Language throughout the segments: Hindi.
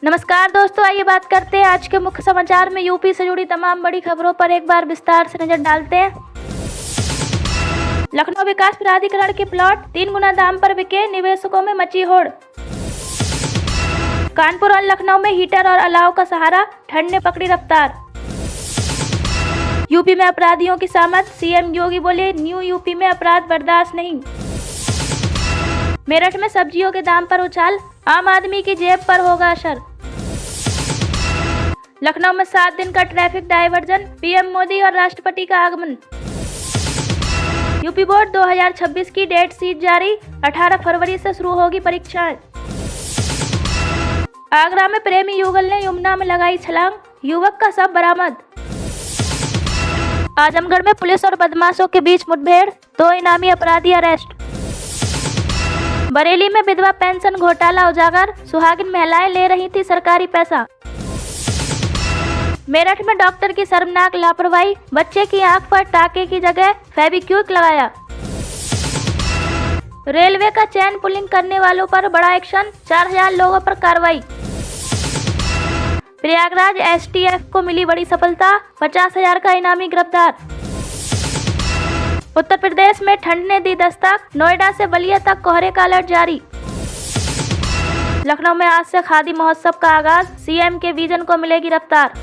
नमस्कार दोस्तों, आइए बात करते हैं आज के मुख्य समाचार में। यूपी से जुड़ी तमाम बड़ी खबरों पर एक बार विस्तार से नजर डालते हैं। लखनऊ विकास प्राधिकरण के प्लॉट 3 गुना दाम पर बिके, निवेशकों में मची होड़। कानपुर और लखनऊ में हीटर और अलाव का सहारा, ठंड ने पकड़ी रफ्तार। यूपी में अपराधियों की सामत, सीएम योगी बोले न्यू यूपी में अपराध बर्दाश्त नहीं। मेरठ में सब्जियों के दाम पर उछाल, आम आदमी की जेब पर होगा असर। लखनऊ में 7 दिन का ट्रैफिक डायवर्जन, पीएम मोदी और राष्ट्रपति का आगमन। यूपी बोर्ड 2026 की डेट शीट जारी, 18 फरवरी से शुरू होगी परीक्षाएं। आगरा में प्रेमी युगल ने यमुना में लगाई छलांग, युवक का शव बरामद। आजमगढ़ में पुलिस और बदमाशों के बीच मुठभेड़, 2 इनामी अपराधी अरेस्ट। बरेली में विधवा पेंशन घोटाला उजागर, सुहागिन महिलाएं ले रही थी सरकारी पैसा। मेरठ में डॉक्टर की शर्मनाक लापरवाही, बच्चे की आंख पर टाके की जगह फेविक्विक लगाया। रेलवे का चेन पुलिंग करने वालों पर बड़ा एक्शन, 4000 लोगों पर कार्रवाई। प्रयागराज एसटीएफ को मिली बड़ी सफलता, 50,000 का इनामी गिरफ्तार। उत्तर प्रदेश में ठंड ने दी दस्तक, नोएडा से बलिया तक कोहरे का अलर्ट जारी। लखनऊ में आज से खादी महोत्सव का आगाज, सीएम के विजन को मिलेगी रफ्तार।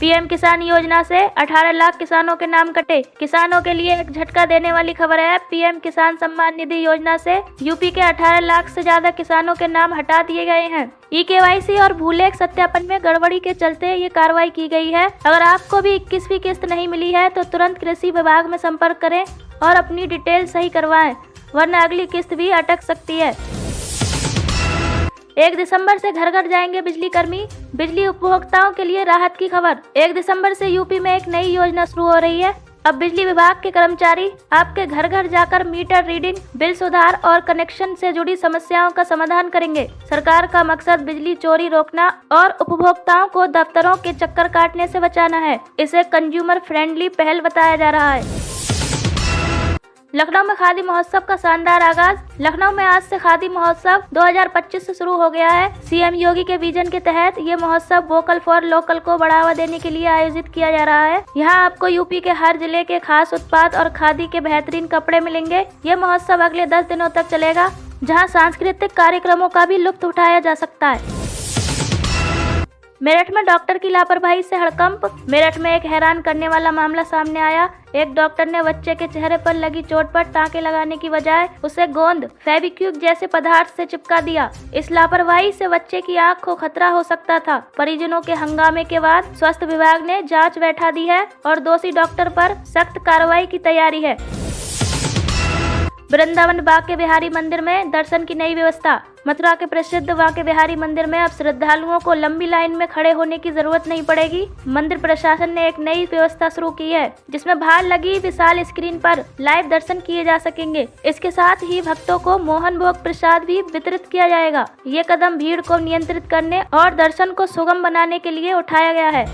पीएम किसान योजना से 18 लाख किसानों के नाम कटे, किसानों के लिए एक झटका देने वाली खबर है। पीएम किसान सम्मान निधि योजना से यूपी के 18 लाख से ज्यादा किसानों के नाम हटा दिए गए हैं। ई-केवाईसी और भूलेख सत्यापन में गड़बड़ी के चलते ये कार्रवाई की गई है। अगर आपको भी 21वीं किस्त नहीं मिली है तो तुरंत कृषि विभाग में संपर्क करें और अपनी डिटेल सही करवाएं, वरना अगली किस्त भी अटक सकती है। 1 दिसंबर से घर घर जाएंगे बिजली कर्मी, बिजली उपभोक्ताओं के लिए राहत की खबर। 1 दिसंबर से यूपी में एक नई योजना शुरू हो रही है। अब बिजली विभाग के कर्मचारी आपके घर घर जाकर मीटर रीडिंग, बिल सुधार और कनेक्शन से जुड़ी समस्याओं का समाधान करेंगे। सरकार का मकसद बिजली चोरी रोकना और उपभोक्ताओं को दफ्तरों के चक्कर काटने से बचाना है। इसे कंज्यूमर फ्रेंडली पहल बताया जा रहा है। लखनऊ में खादी महोत्सव का शानदार आगाज। लखनऊ में आज से खादी महोत्सव 2025 से शुरू हो गया है। सीएम योगी के विजन के तहत ये महोत्सव वोकल फॉर लोकल को बढ़ावा देने के लिए आयोजित किया जा रहा है। यहाँ आपको यूपी के हर जिले के खास उत्पाद और खादी के बेहतरीन कपड़े मिलेंगे। ये महोत्सव अगले 10 दिनों तक चलेगा, जहाँ सांस्कृतिक कार्यक्रमों का भी लुत्फ उठाया जा सकता है। मेरठ में डॉक्टर की लापरवाही से हड़कंप। मेरठ में एक हैरान करने वाला मामला सामने आया। एक डॉक्टर ने बच्चे के चेहरे पर लगी चोट पर टाँके लगाने की बजाय उसे गोंद, फेविक्विक जैसे पदार्थ से चिपका दिया। इस लापरवाही से बच्चे की आंख को खतरा हो सकता था। परिजनों के हंगामे के बाद स्वास्थ्य विभाग ने जांच बैठा दी है और दोषी डॉक्टर पर सख्त कार्रवाई की तैयारी है। वृंदावन बांके बिहारी मंदिर में दर्शन की नई व्यवस्था। मथुरा के प्रसिद्ध बांके बिहारी मंदिर में अब श्रद्धालुओं को लंबी लाइन में खड़े होने की जरूरत नहीं पड़ेगी। मंदिर प्रशासन ने एक नई व्यवस्था शुरू की है, जिसमें बाहर लगी विशाल स्क्रीन पर लाइव दर्शन किए जा सकेंगे। इसके साथ ही भक्तों को मोहन भोग प्रसाद भी वितरित किया जाएगा। ये कदम भीड़ को नियंत्रित करने और दर्शन को सुगम बनाने के लिए उठाया गया है।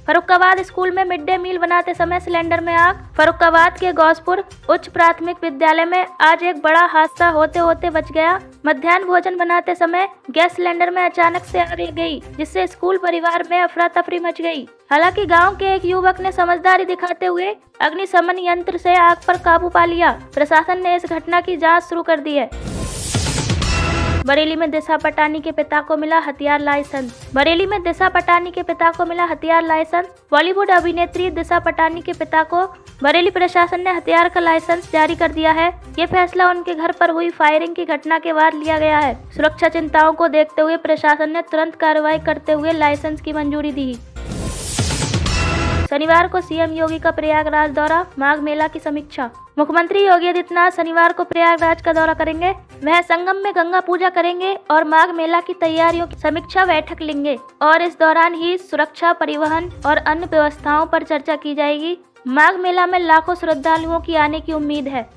फर्रुखाबाद स्कूल में मिड डे मील बनाते समय सिलेंडर में आग। फर्रुखाबाद के गौसपुर उच्च प्राथमिक विद्यालय में आज एक बड़ा हादसा होते होते बच गया। मध्याह्न भोजन बनाते समय गैस सिलेंडर में अचानक से आग लग गई, जिससे स्कूल परिवार में अफरा तफरी मच गई। हालांकि गांव के एक युवक ने समझदारी दिखाते हुए अग्निशमन यंत्र से आग पर काबू पा लिया। प्रशासन ने इस घटना की जाँच शुरू कर दी है। बरेली में दिशा पटानी के पिता को मिला हथियार लाइसेंस। बरेली में दिशा पटानी के पिता को मिला हथियार लाइसेंस। बॉलीवुड अभिनेत्री दिशा पटानी के पिता को बरेली प्रशासन ने हथियार का लाइसेंस जारी कर दिया है। ये फैसला उनके घर पर हुई फायरिंग की घटना के बाद लिया गया है। सुरक्षा चिंताओं को देखते हुए प्रशासन ने तुरंत कार्रवाई करते हुए लाइसेंस की मंजूरी दी। शनिवार को सीएम योगी का प्रयागराज दौरा, माघ मेला की समीक्षा। मुख्यमंत्री योगी आदित्यनाथ शनिवार को प्रयागराज का दौरा करेंगे। वह संगम में गंगा पूजा करेंगे और माघ मेला की तैयारियों की समीक्षा बैठक लेंगे और इस दौरान ही सुरक्षा, परिवहन और अन्य व्यवस्थाओं पर चर्चा की जाएगी। माघ मेला में लाखों श्रद्धालुओं की आने की उम्मीद है।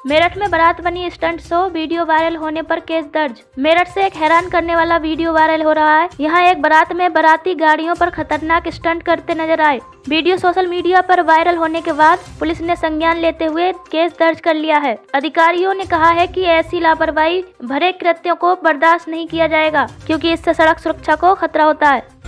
मेरठ में बारात बनी स्टंट शो, वीडियो वायरल होने पर केस दर्ज। मेरठ से एक हैरान करने वाला वीडियो वायरल हो रहा है। यहाँ एक बारात में बाराती गाड़ियों पर खतरनाक स्टंट करते नजर आए। वीडियो सोशल मीडिया पर वायरल होने के बाद पुलिस ने संज्ञान लेते हुए केस दर्ज कर लिया है। अधिकारियों ने कहा है कि ऐसी लापरवाही भरे कृत्यों को बर्दाश्त नहीं किया जाएगा, क्योंकि इससे सड़क सुरक्षा को खतरा होता है।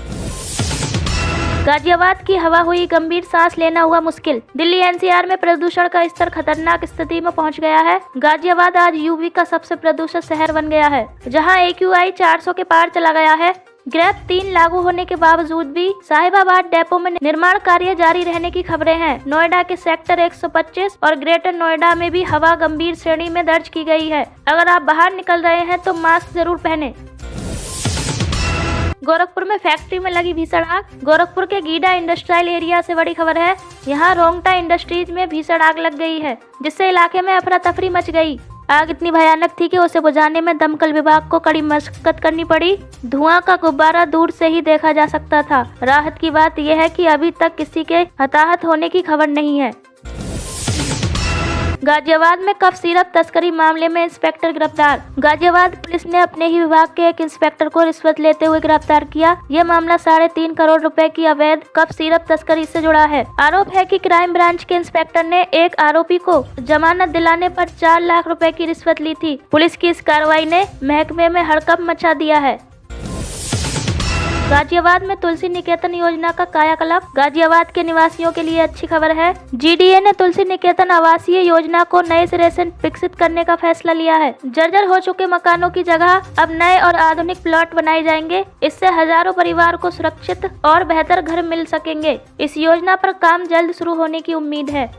गाजियाबाद की हवा हुई गंभीर, सांस लेना हुआ मुश्किल। दिल्ली एनसीआर में प्रदूषण का स्तर खतरनाक स्थिति में पहुंच गया है। गाजियाबाद आज यूपी का सबसे प्रदूषित शहर बन गया है, जहां AQI 400 के पार चला गया है। ग्रेड 3 लागू होने के बावजूद भी साहिबाबाद डेपो में निर्माण कार्य जारी रहने की खबरें हैं। नोएडा के सेक्टर 125 और ग्रेटर नोएडा में भी हवा गंभीर श्रेणी में दर्ज की गई है। अगर आप बाहर निकल रहे हैं तो मास्क जरूर पहने। गोरखपुर में फैक्ट्री में लगी भीषण आग। गोरखपुर के गीडा इंडस्ट्रियल एरिया से बड़ी खबर है। यहाँ रोंगटा इंडस्ट्रीज में भीषण आग लग गई है, जिससे इलाके में अफरा तफरी मच गई। आग इतनी भयानक थी कि उसे बुझाने में दमकल विभाग को कड़ी मशक्कत करनी पड़ी। धुआं का गुब्बारा दूर से ही देखा जा सकता था। राहत की बात यह है कि अभी तक किसी के हताहत होने की खबर नहीं है। गाजियाबाद में कफ सिरप तस्करी मामले में इंस्पेक्टर गिरफ्तार। गाजियाबाद पुलिस ने अपने ही विभाग के एक इंस्पेक्टर को रिश्वत लेते हुए गिरफ्तार किया। यह मामला 3.5 करोड़ रुपए की अवैध कफ सिरप तस्करी से जुड़ा है। आरोप है कि क्राइम ब्रांच के इंस्पेक्टर ने एक आरोपी को जमानत दिलाने पर 4 लाख रुपए की रिश्वत ली थी। पुलिस की इस कार्रवाई ने महकमे में हड़कंप मचा दिया है। गाजियाबाद में तुलसी निकेतन योजना का कायाकल्प। गाजियाबाद के निवासियों के लिए अच्छी खबर है। GDA ने तुलसी निकेतन आवासीय योजना को नए सिरे से विकसित करने का फैसला लिया है। जर्जर हो चुके मकानों की जगह अब नए और आधुनिक प्लॉट बनाए जाएंगे। इससे हजारों परिवार को सुरक्षित और बेहतर घर मिल सकेंगे। इस योजना पर काम जल्द शुरू होने की उम्मीद है।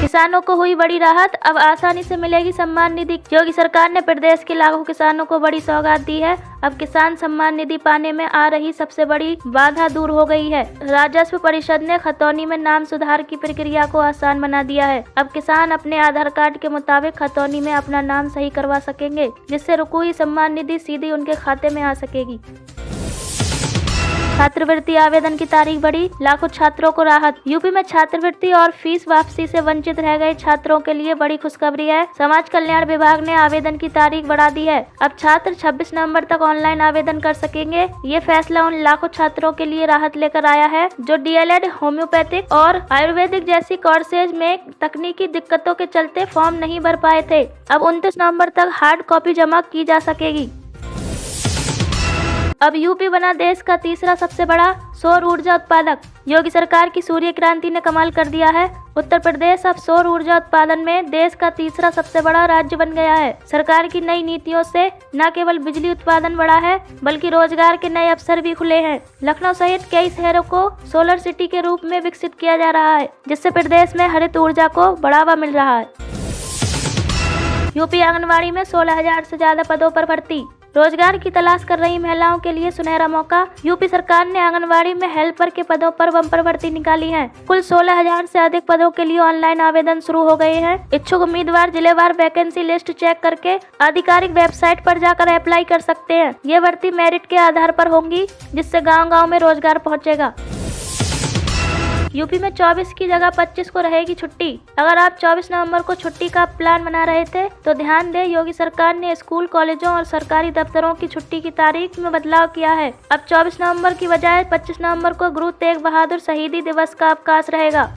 किसानों को हुई बड़ी राहत, अब आसानी से मिलेगी सम्मान निधि। योगी सरकार ने प्रदेश के लाखों किसानों को बड़ी सौगात दी है। अब किसान सम्मान निधि पाने में आ रही सबसे बड़ी बाधा दूर हो गई है। राजस्व परिषद ने खतौनी में नाम सुधार की प्रक्रिया को आसान बना दिया है। अब किसान अपने आधार कार्ड के मुताबिक खतौनी में अपना नाम सही करवा सकेंगे, जिससे रुकी सम्मान निधि सीधी उनके खाते में आ सकेगी। छात्रवृत्ति आवेदन की तारीख बढ़ी, लाखों छात्रों को राहत। यूपी में छात्रवृत्ति और फीस वापसी से वंचित रह गए छात्रों के लिए बड़ी खुशखबरी है। समाज कल्याण विभाग ने आवेदन की तारीख बढ़ा दी है। अब छात्र 26 नवंबर तक ऑनलाइन आवेदन कर सकेंगे। ये फैसला उन लाखों छात्रों के लिए राहत लेकर आया है जो DLED, होम्योपैथिक और आयुर्वेदिक जैसी कोर्सेज में तकनीकी दिक्कतों के चलते फॉर्म नहीं भर पाए थे। अब 29 नवंबर तक हार्ड कॉपी जमा की जा सकेगी। अब यूपी बना देश का तीसरा सबसे बड़ा सौर ऊर्जा उत्पादक। योगी सरकार की सूर्य क्रांति ने कमाल कर दिया है। उत्तर प्रदेश अब सौर ऊर्जा उत्पादन में देश का तीसरा सबसे बड़ा राज्य बन गया है। सरकार की नई नीतियों से न केवल बिजली उत्पादन बढ़ा है, बल्कि रोजगार के नए अवसर भी खुले हैं। लखनऊ सहित कई शहरों को सोलर सिटी के रूप में विकसित किया जा रहा है, जिससे प्रदेश में हरित ऊर्जा को बढ़ावा मिल रहा है। यूपी आंगनबाड़ी में 16,000 से ज्यादा पदों पर भर्ती। रोजगार की तलाश कर रही महिलाओं के लिए सुनहरा मौका। यूपी सरकार ने आंगनबाड़ी में हेल्पर के पदों पर बम्पर भर्ती निकाली है। कुल 16,000 से अधिक पदों के लिए ऑनलाइन आवेदन शुरू हो गए हैं। इच्छुक उम्मीदवार जिलेवार वैकेंसी लिस्ट चेक करके आधिकारिक वेबसाइट पर जाकर अप्लाई कर सकते हैं। ये भर्ती मेरिट के आधार पर होंगी, जिससे गाँव-गाँव में रोजगार पहुँचेगा। यूपी में 24 की जगह 25 को रहेगी छुट्टी। अगर आप 24 नवंबर को छुट्टी का प्लान बना रहे थे तो ध्यान दें, योगी सरकार ने स्कूल, कॉलेजों और सरकारी दफ्तरों की छुट्टी की तारीख में बदलाव किया है। अब 24 नवंबर की बजाय 25 नवंबर को गुरु तेग बहादुर शहीदी दिवस का अवकाश रहेगा।